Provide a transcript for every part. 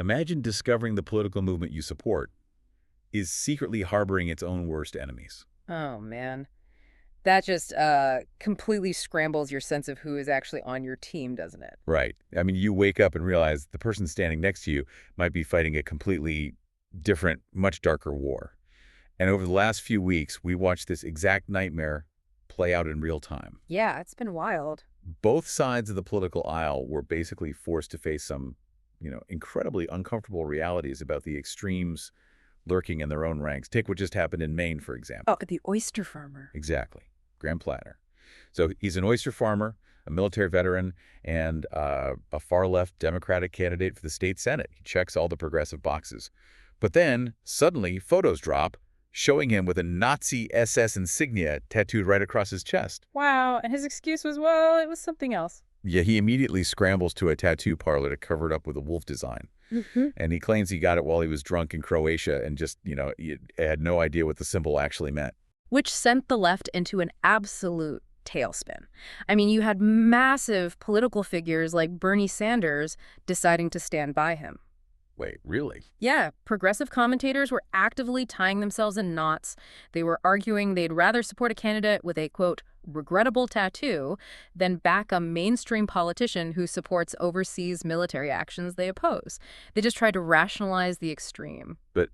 Imagine discovering the political movement you support is secretly harboring its own worst enemies. Oh, man. That just completely scrambles your sense of who is actually on your team, doesn't it? Right. I mean, you wake up and realize the person standing next to you might be fighting a completely different, much darker war. And over the last few weeks, we watched this exact nightmare play out in real time. Yeah, it's been wild. Both sides of the political aisle were basically forced to face some, incredibly uncomfortable realities about the extremes lurking in their own ranks. Take what just happened in Maine, for example. Oh, the oyster farmer. Exactly. Graham Platter. So he's an oyster farmer, a military veteran, and a far-left Democratic candidate for the state Senate. He checks all the progressive boxes. But then, suddenly, photos drop showing him with a Nazi SS insignia tattooed right across his chest. Wow, and his excuse was, well, it was something else. Yeah, he immediately scrambles to a tattoo parlor to cover it up with a wolf design. And he claims he got it while he was drunk in Croatia and just, he had no idea what the symbol actually meant. Which sent the left into an absolute tailspin. I mean, you had massive political figures like Bernie Sanders deciding to stand by him. Wait, really? Yeah, progressive commentators were actively tying themselves in knots. They were arguing they'd rather support a candidate with a, quote, regrettable tattoo than back a mainstream politician who supports overseas military actions they oppose. They just tried to rationalize the extreme. But,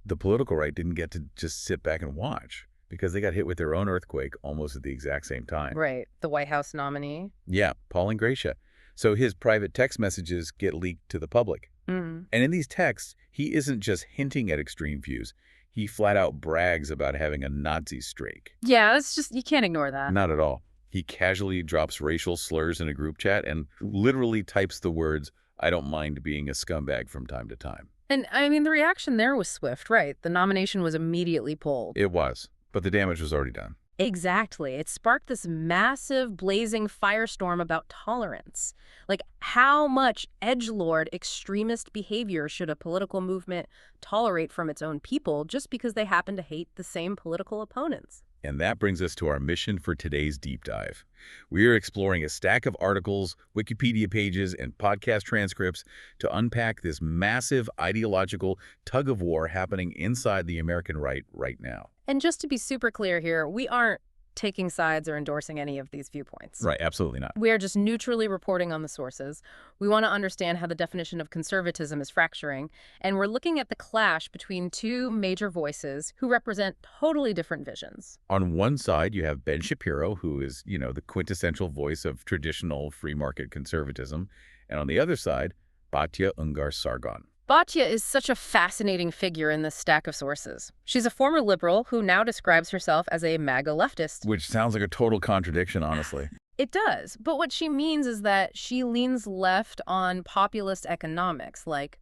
the political right didn't get to just sit back and watch because they got hit with their own earthquake almost at the exact same time. Right. The White House nominee. Yeah, Paul Ingratiato. So his private text messages get leaked to the public. And in these texts, he isn't just hinting at extreme views. He flat out brags about having a Nazi streak. Yeah, that's just, you can't ignore that. Not at all. He casually drops racial slurs in a group chat and literally types the words, "I don't mind being a scumbag" from time to time. And, I mean, the reaction there was swift, right? The nomination was immediately pulled. It was, but the damage was already done. Exactly. It sparked this massive, blazing firestorm about tolerance. Like, how much edgelord extremist behavior should a political movement tolerate from its own people just because they happen to hate the same political opponents? And that brings us to our mission for today's deep dive. We are exploring a stack of articles, Wikipedia pages, and podcast transcripts to unpack this massive ideological tug-of-war happening inside the American right now. And just to be super clear here, we aren't taking sides or endorsing any of these viewpoints. Right, absolutely not. We are just neutrally reporting on the sources. We want to understand how the definition of conservatism is fracturing, and we're looking at the clash between two major voices who represent totally different visions. On one side, you have Ben Shapiro, who is, the quintessential voice of traditional free market conservatism, and on the other side, Batya Ungar-Sargon. Batya is such a fascinating figure in this stack of sources. She's a former liberal who now describes herself as a MAGA leftist. Which sounds like a total contradiction, honestly. It does, but what she means is that she leans left on populist economics, like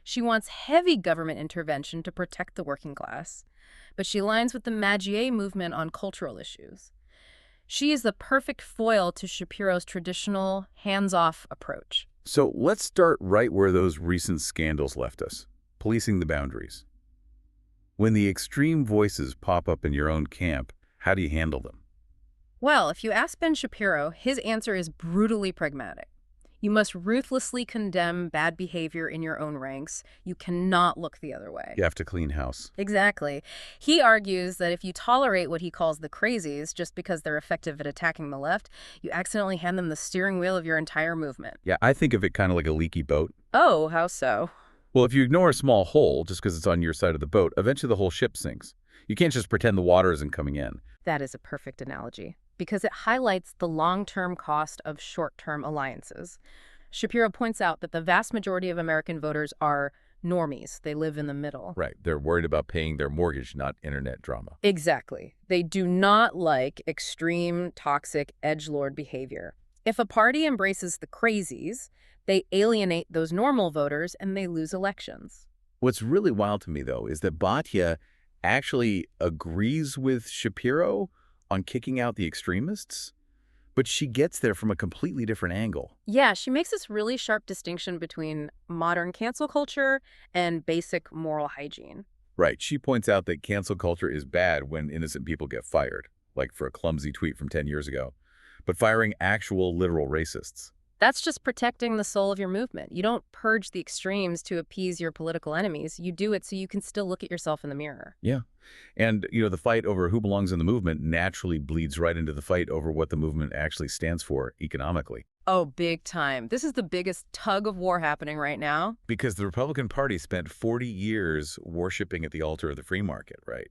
she wants heavy government intervention to protect the working class, but she aligns with the Magie movement on cultural issues. She is the perfect foil to Shapiro's traditional hands-off approach. So let's start right where those recent scandals left us, policing the boundaries. When the extreme voices pop up in your own camp, how do you handle them? Well, if you ask Ben Shapiro, his answer is brutally pragmatic. You must ruthlessly condemn bad behavior in your own ranks. You cannot look the other way. You have to clean house. Exactly. He argues that if you tolerate what he calls the crazies just because they're effective at attacking the left, you accidentally hand them the steering wheel of your entire movement. Yeah, I think of it kind of like a leaky boat. Oh, how so? Well, if you ignore a small hole just because it's on your side of the boat, eventually the whole ship sinks. You can't just pretend the water isn't coming in. That is a perfect analogy, because it highlights the long-term cost of short-term alliances. Shapiro points out that the vast majority of American voters are normies. They live in the middle. Right. They're worried about paying their mortgage, not internet drama. Exactly. They do not like extreme, toxic, edgelord behavior. If a party embraces the crazies, they alienate those normal voters and they lose elections. What's really wild to me, though, is that Batya actually agrees with Shapiro on kicking out the extremists, but she gets there from a completely different angle. Yeah, she makes this really sharp distinction between modern cancel culture and basic moral hygiene. Right. She points out that cancel culture is bad when innocent people get fired, like for a clumsy tweet from 10 years ago, but firing actual literal racists. That's just protecting the soul of your movement. You don't purge the extremes to appease your political enemies. You do it so you can still look at yourself in the mirror. Yeah. And, the fight over who belongs in the movement naturally bleeds right into the fight over what the movement actually stands for economically. Oh, big time. This is the biggest tug of war happening right now. Because the Republican Party spent 40 years worshiping at the altar of the free market, right?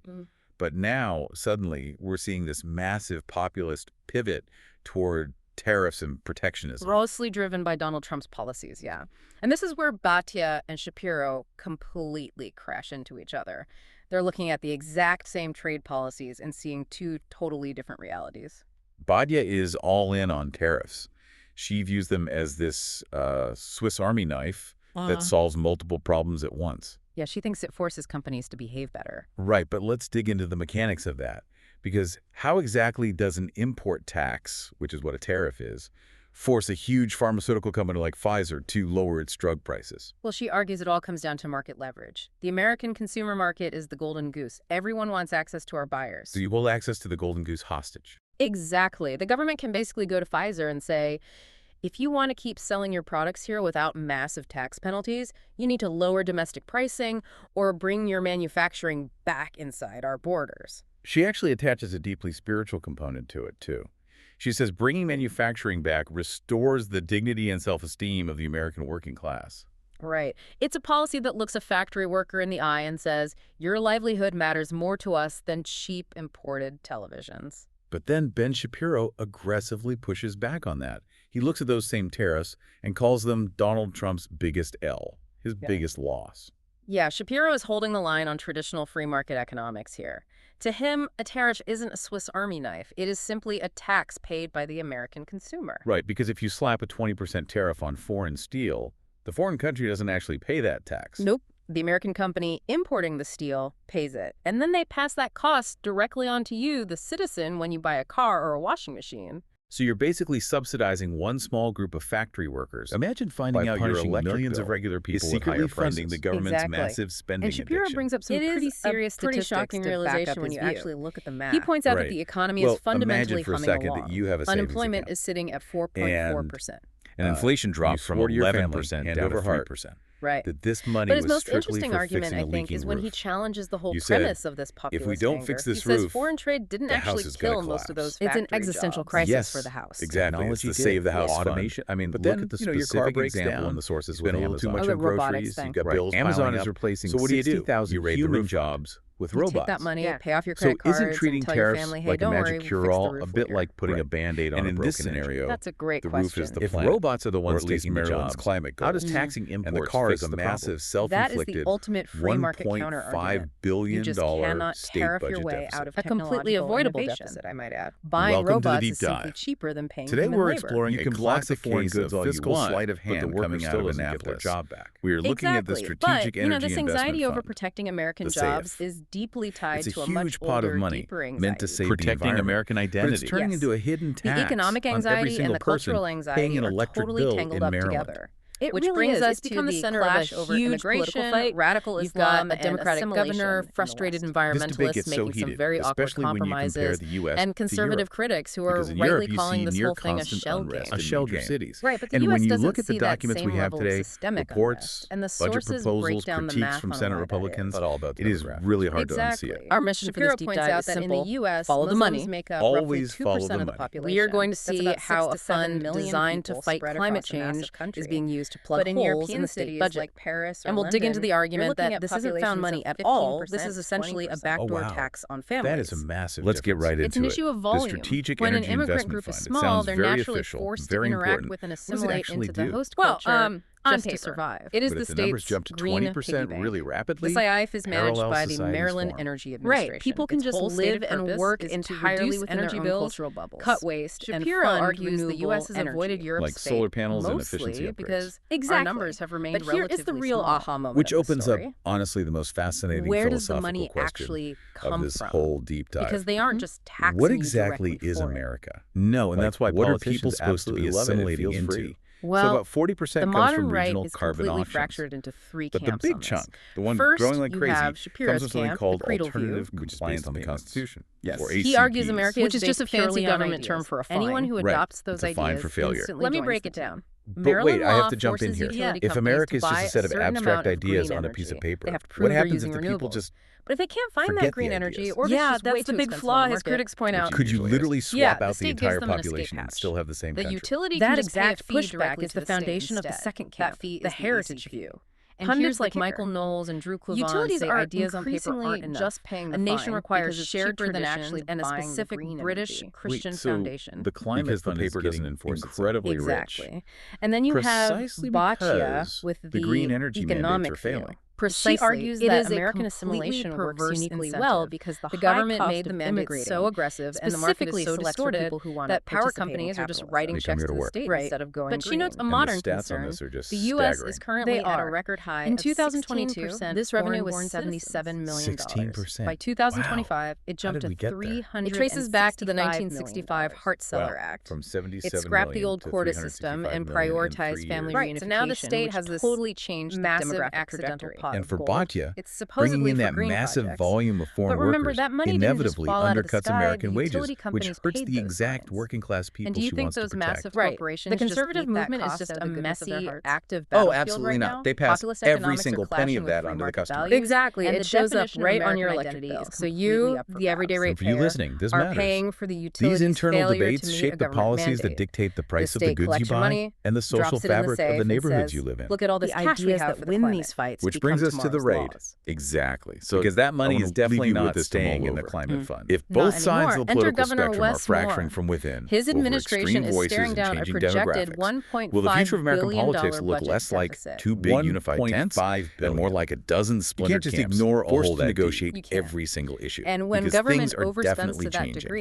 But now, suddenly, we're seeing this massive populist pivot toward tariffs and protectionism. Grossly driven by Donald Trump's policies, yeah. And this is where Batya and Shapiro completely crash into each other. They're looking at the exact same trade policies and seeing two totally different realities. Batya is all in on tariffs. She views them as this Swiss Army knife that solves multiple problems at once. Yeah, she thinks it forces companies to behave better. Right, but let's dig into the mechanics of that. Because how exactly does an import tax, which is what a tariff is, force a huge pharmaceutical company like Pfizer to lower its drug prices? Well, she argues it all comes down to market leverage. The American consumer market is the golden goose. Everyone wants access to our buyers. So you hold access to the golden goose hostage. Exactly. The government can basically go to Pfizer and say, if you want to keep selling your products here without massive tax penalties, you need to lower domestic pricing or bring your manufacturing back inside our borders. She actually attaches a deeply spiritual component to it, too. She says bringing manufacturing back restores the dignity and self-esteem of the American working class. Right. It's a policy that looks a factory worker in the eye and says, your livelihood matters more to us than cheap imported televisions. But then Ben Shapiro aggressively pushes back on that. He looks at those same tariffs and calls them Donald Trump's biggest L, his biggest loss. Yeah, Shapiro is holding the line on traditional free market economics here. To him, a tariff isn't a Swiss Army knife. It is simply a tax paid by the American consumer. Right, because if you slap a 20% tariff on foreign steel, the foreign country doesn't actually pay that tax. Nope. The American company importing the steel pays it. And then they pass that cost directly on to you, the citizen, when you buy a car or a washing machine. So you're basically subsidizing one small group of factory workers. Imagine finding out your millions of regular people is secretly funding the government's massive spending addiction. And Shapiro brings up some pretty serious statistics shocking realization when you actually look at the math. He points out that the economy is fundamentally humming along. Imagine for a second that you have a savings Unemployment account. is sitting at 4.4%. And inflation drops from 11% down to 3%. Right. That this money but his was most strictly interesting for argument, fixing a I think, leaking is when roof. he challenges the whole You said, premise of this populist if we don't anger. fix this he says roof, foreign trade didn't the actually house is gonna kill most of those collapse. factory It's an existential jobs. crisis Yes, for the house. Exactly. It's the save the house fund. I mean, but look then, at the your specific car breaks example down. and the sources Spend a with little too Amazon. much Oh, on the robotics groceries. thing. You've got Right. bills Amazon piling is up. replacing So what do? 60,000 You raid the human roof jobs with You robots. take that money, Yeah. pay off your So credit cards, isn't treating and tell your tariffs family, hey, like a don't magic worry, we'll fix the cure-all a roof bit later. like putting a Right. Band-Aid on And a in broken this scenario, That's a great the question. roof is the if planet, robots are the or ones at least taking the Maryland's jobs, climate how does goals. taxing imports And the car fix is a the massive That is self-inflicted the ultimate free market counter-argument. $1.5 billion You just cannot state tariff budget your way deficit. out of a completely avoidable deficit, I might add. Buying Welcome to the robots deep is simply dive. cheaper than paying Today human we're labor. exploring You a can block the classic foreign case goods of all you fiscal want, sleight of but the hand worker coming out still of doesn't get their Annapolis. job back. We are looking at the Exactly. Strategic But, Energy this Investment anxiety over Fund. protecting American the jobs SAFE. is deeply tied It's to a a much huge pot of older, money deeper anxiety. meant to save the Protecting environment. American But identity. it's turning Yes. into a hidden The tax economic on every anxiety single and the person cultural paying anxiety an are electric totally bill tangled in up Maryland. together. It Which really brings is. us It's to become the the center clash of a over huge immigration, political fight. radical You've Islam, got a a Democratic Democratic governor, frustrated This debate environmentalists gets so making some heated, very awkward especially when you compare compromises, the U.S. and to conservative Europe. critics who are Because in rightly Europe, you calling see this near whole thing a constant shell unrest game. in major cities. Right, but the And U.S. when you doesn't look at the see that documents same we have level of today, systemic reports, unrest, and the budget sources break proposals, down the critiques math from on Senate why that Republicans, is. But all about it is demographics. really hard to Exactly. unsee it. Our mission for Shapiro this deep points dive out is that simple. in the U.S., Follow the Muslims money. make up Always roughly follow 2% the of the money. population. We are going to That's see about how 6 a to 7 fund million designed to people fight spread climate across a massive change country. is being used to plug But in holes European in the state cities budget. like Paris or And we'll dig into London, the argument you're looking that at this isn't found money populations at of all. 15% This is to essentially a 20%. backdoor Oh, wow. tax on families. That is a massive Let's get difference. right It's an into issue it. of volume. The Strategic When an Energy immigrant Investment group is Fund. It small, sounds they're very naturally official, forced very to interact important. with and What does it assimilate actually into the do? host Well, culture on just paper, to survive. it is But the if the numbers state's jump to green 20% piggy really bank. rapidly, The SIF is managed parallel by the societies Maryland form. Energy Administration. Right. People can Its just whole live stated and purpose work is to entirely reduce within their energy own bills, cultural bubbles. cut waste, Shapiro and fund argues the U.S. has renewable avoided energy. Europe's Like fate, solar panels and mostly efficiency upgrades. because Exactly. our numbers have remained But here is the relatively real small. aha moment Which of the opens up, story. honestly, the most fascinating Where does the philosophical money question actually of come this from? whole deep dive. Because they aren't just taxing What you exactly directly is for it. America? No, and Like, that's why what are politicians people supposed to be absolutely love it. It assimilating feels into? free. Well, so about 40% the comes modern from right regional is carbon completely auctions. fractured into three But the camps big on this. chunk, the one First, growing like you crazy, have Shapiro's comes from something camp, called the Creedal alternative View, compliance based on on the payments. Constitution. Yes. Or He argues ACPs. America Which is is just a based purely fancy on government ideas. term for a Anyone fine. who Right. adopts those It's a fine ideas for failure. instantly Let me joins break the it down. team. But wait, I have to jump in forces here. utility If companies America to is just buy a set of certain abstract amount of ideas green on a piece of energy. paper, They have to prove what they're happens if using the people renewables. just But if they can't find forget that the green energy, ideas? or if it's Yeah, just way that's the too big expensive flaw on the his market, critics point out. Could you usually is. literally swap Yeah, the out the state gives entire them an escape population and hatch. still have the same The country? utility That can just pay a exact fee pushback directly is to the state foundation of the instead. second That camp, fee the is the heritage ACP. view. And Pundits here's the like kicker. Michael Knowles and Drew Cleavon Utilities say are ideas on paper increasingly aren't enough. just paying the A nation fine requires because it's shared cheaper than traditions actually and a buying the specific green British energy. Christian so foundation. the climate Because the fund paper is doesn't getting enforce itself. incredibly rich. Exactly. And then you Precisely have Batya because with the green energy mandates economic are failing. view. Precisely. She argues It that is a American completely assimilation works perverse uniquely incentive. well because The high government cost made the of mandates immigrating so aggressive and the market is specifically so selects for distorted people who want that to power participate companies in are just capitalism. writing They come checks here to to the work. state Right. instead of going But she green. notes a And modern the stats on concern. this are just The U.S. staggering. is currently They at a are. record high In of 2022, 16%. this revenue was foreign-born $77 million. 16%. By 2025, it How jumped did we to get there? $365 It traces back to the million. 1965 Hart-Celler Wow. Act. From 77 It scrapped the million old to quota 365 system and million in prioritized 3 family years. Right, so now the reunification, state which has this totally changed the massive demographic accidental trajectory. pot And of for gold. Batya, It's supposedly bringing in for that green massive projects. volume of foreign But remember, workers that money didn't just inevitably fall out of the undercuts sky. American The wages, utility which companies hurts paid the those exact fines. working class people And do you she think wants to those protect. massive Right. corporations The just conservative eat that movement is cost just out of a the goodness of their messy, hearts? active Oh, battlefield absolutely right not. now. They pass Populist every economics are single penny clashing of with that free onto the market customer. values, Exactly. and It the shows up definition of right on your American electric identity bill. is So completely you, up for the everyday grabs. And for you ratepayer, listening, this are matters. paying for the utilities These internal failure debates to meet shape a the government policies that mandate. dictate the price The of the state goods you collects your buy money, and the social drops it in the fabric of safe the and neighborhoods says, you live in. Look at all this The cash we ideas have that for the win climate. these fights Which become brings us to the tomorrow's raid. laws. Exactly. So Because that money I wanna is definitely leave you with not this to mull staying in the over. climate fund. If Not both sides anymore. of the Enter political Governor spectrum are Wes fracturing Moore. from within His over administration extreme is voices staring and down a changing projected demographics, $1.5 will the future of American billion politics look budget less like deficit. 2 big unified tents $1.5 and more billion. like a dozen You splintered can't just camps ignore a forced hole to that deep. negotiate You can't. every single issue? And when because government things are overspends definitely to that changing. degree,